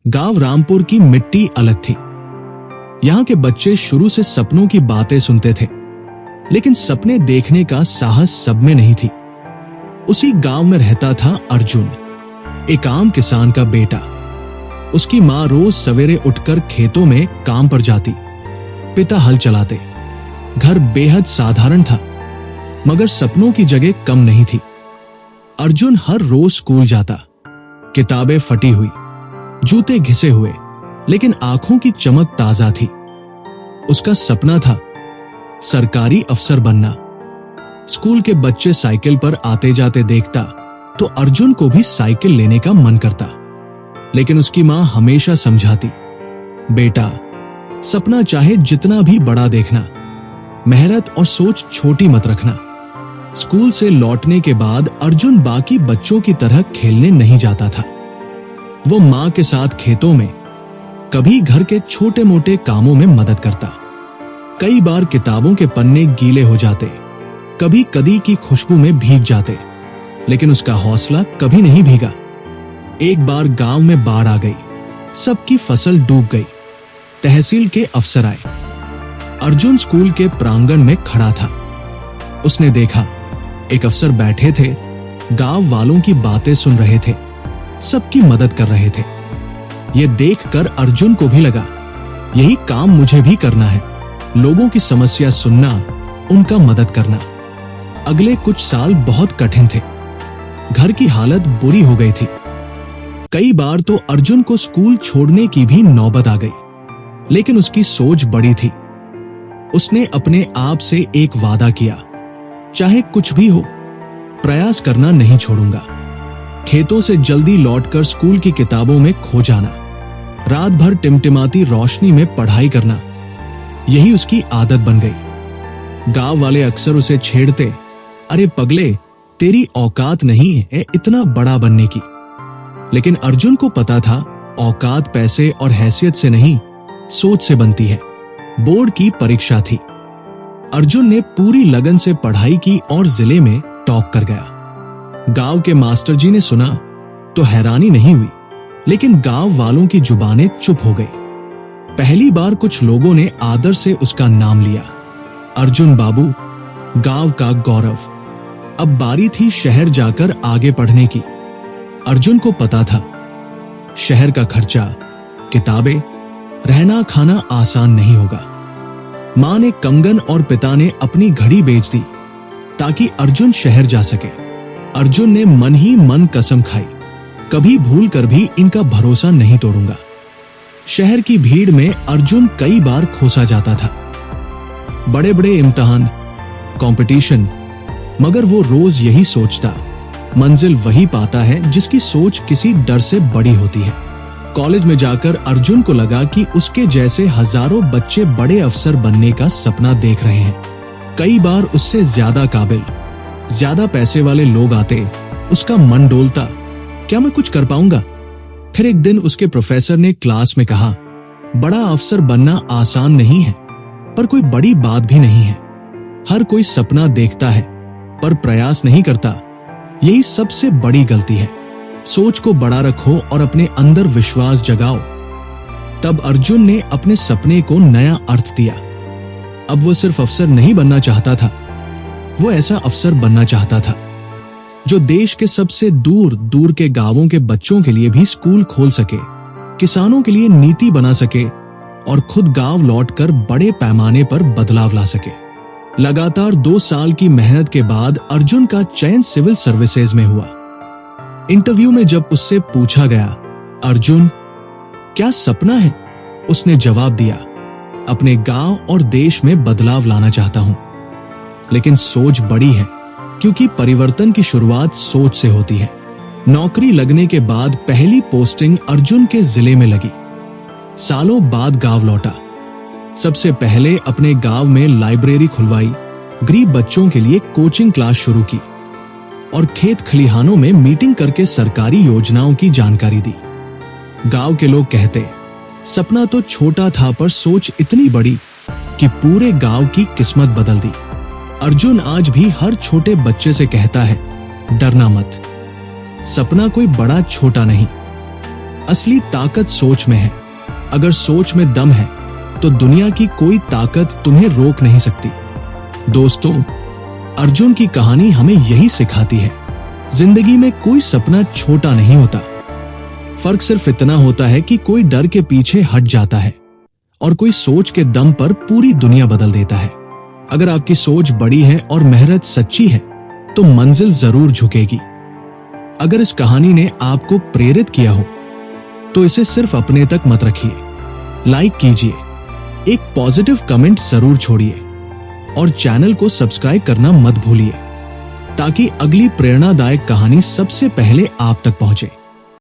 गांव रामपुर की मिट्टी अलग थी। यहां के बच्चे शुरू से सपनों की बातें सुनते थे, लेकिन सपने देखने का साहस सब में नहीं थी। उसी गांव में रहता था अर्जुन, एक आम किसान का बेटा। उसकी मां रोज सवेरे उठकर खेतों में काम पर जाती, पिता हल चलाते। घर बेहद साधारण था, मगर सपनों की जगह कम नहीं थी। अर्जुन हर रोज स्कूल जाता, किताबें फटी हुई, जूते घिसे हुए, लेकिन आंखों की चमक ताजा थी। उसका सपना था सरकारी अफसर बनना। स्कूल के बच्चे साइकिल पर आते जाते देखता तो अर्जुन को भी साइकिल लेने का मन करता, लेकिन उसकी मां हमेशा समझाती, बेटा, सपना चाहे जितना भी बड़ा देखना, मेहनत और सोच छोटी मत रखना। स्कूल से लौटने के बाद अर्जुन बाकी बच्चों की तरह खेलने नहीं जाता था। वो मां के साथ खेतों में, कभी घर के छोटे मोटे कामों में मदद करता। कई बार किताबों के पन्ने गीले हो जाते, कभी कदी की खुशबू में भीग जाते, लेकिन उसका हौसला कभी नहीं भीगा। एक बार गांव में बाढ़ आ गई, सबकी फसल डूब गई। तहसील के अफसर आए। अर्जुन स्कूल के प्रांगण में खड़ा था। उसने देखा, एक अफसर बैठे थे, गांव वालों की बातें सुन रहे थे, सबकी मदद कर रहे थे। यह देखकर अर्जुन को भी लगा, यही काम मुझे भी करना है, लोगों की समस्या सुनना, उनका मदद करना। अगले कुछ साल बहुत कठिन थे। घर की हालत बुरी हो गई थी। कई बार तो अर्जुन को स्कूल छोड़ने की भी नौबत आ गई, लेकिन उसकी सोच बड़ी थी। उसने अपने आप से एक वादा किया, चाहे कुछ भी हो, प्रयास करना नहीं छोड़ूंगा। खेतों से जल्दी लौटकर स्कूल की किताबों में खो जाना, रात भर टिमटिमाती रोशनी में पढ़ाई करना, यही उसकी आदत बन गई। गांव वाले अक्सर उसे छेड़ते, अरे पगले, तेरी औकात नहीं है इतना बड़ा बनने की। लेकिन अर्जुन को पता था, औकात पैसे और हैसियत से नहीं, सोच से बनती है। बोर्ड की परीक्षा थी। अर्जुन ने पूरी लगन से पढ़ाई की और जिले में टॉप कर गया। गांव के मास्टर जी ने सुना तो हैरानी नहीं हुई, लेकिन गांव वालों की जुबानें चुप हो गई। पहली बार कुछ लोगों ने आदर से उसका नाम लिया, अर्जुन बाबू, गांव का गौरव। अब बारी थी शहर जाकर आगे पढ़ने की। अर्जुन को पता था, शहर का खर्चा, किताबें, रहना खाना आसान नहीं होगा। मां ने कंगन और पिता ने अपनी घड़ी बेच दी ताकि अर्जुन शहर जा सके। अर्जुन ने मन ही मन कसम खाई, कभी भूल कर भी इनका भरोसा नहीं तोड़ूंगा। शहर की भीड़ में अर्जुन कई बार खोसा जाता था, बड़े बड़े इम्तिहान, कंपटीशन, मगर वो रोज यही सोचता, मंजिल वही पाता है जिसकी सोच किसी डर से बड़ी होती है। कॉलेज में जाकर अर्जुन को लगा कि उसके जैसे हजारों बच्चे बड़े अफसर बनने का सपना देख रहे हैं। कई बार उससे ज्यादा काबिल, ज्यादा पैसे वाले लोग आते, उसका मन डोलता, क्या मैं कुछ कर पाऊंगा? फिर एक दिन उसके प्रोफेसर ने क्लास में कहा, बड़ा अफसर बनना आसान नहीं है, पर कोई बड़ी बात भी नहीं है। हर कोई सपना देखता है, पर प्रयास नहीं करता, यही सबसे बड़ी गलती है। सोच को बड़ा रखो और अपने अंदर विश्वास जगाओ। तब अर्जुन ने अपने सपने को नया अर्थ दिया। अब वो सिर्फ अफसर नहीं बनना चाहता था, वो ऐसा अफसर बनना चाहता था जो देश के सबसे दूर दूर के गांवों के बच्चों के लिए भी स्कूल खोल सके, किसानों के लिए नीति बना सके और खुद गांव लौटकर बड़े पैमाने पर बदलाव ला सके। लगातार 2 साल की मेहनत के बाद अर्जुन का चयन सिविल सर्विसेज में हुआ। इंटरव्यू में जब उससे पूछा गया, अर्जुन, क्या सपना है? उसने जवाब दिया, अपने गांव और देश में बदलाव लाना चाहता हूं। लेकिन सोच बड़ी है, क्योंकि परिवर्तन की शुरुआत सोच से होती है। नौकरी लगने के बाद पहली पोस्टिंग अर्जुन के जिले में लगी। सालों बाद गांव लौटा। सबसे पहले अपने गांव में लाइब्रेरी खुलवाई, गरीब बच्चों के लिए कोचिंग क्लास शुरू की और खेत खलिहानों में मीटिंग करके सरकारी योजनाओं की जानकारी दी। गांव के लोग कहते, सपना तो छोटा था पर सोच इतनी बड़ी कि पूरे गांव की किस्मत बदल दी। अर्जुन आज भी हर छोटे बच्चे से कहता है, डरना मत, सपना कोई बड़ा छोटा नहीं, असली ताकत सोच में है। अगर सोच में दम है तो दुनिया की कोई ताकत तुम्हें रोक नहीं सकती। दोस्तों, अर्जुन की कहानी हमें यही सिखाती है, जिंदगी में कोई सपना छोटा नहीं होता। फर्क सिर्फ इतना होता है कि कोई डर के पीछे हट जाता है और कोई सोच के दम पर पूरी दुनिया बदल देता है। अगर आपकी सोच बड़ी है और मेहनत सच्ची है तो मंजिल जरूर झुकेगी। अगर इस कहानी ने आपको प्रेरित किया हो तो इसे सिर्फ अपने तक मत रखिए, लाइक कीजिए, एक पॉजिटिव कमेंट जरूर छोड़िए और चैनल को सब्सक्राइब करना मत भूलिए ताकि अगली प्रेरणादायक कहानी सबसे पहले आप तक पहुंचे।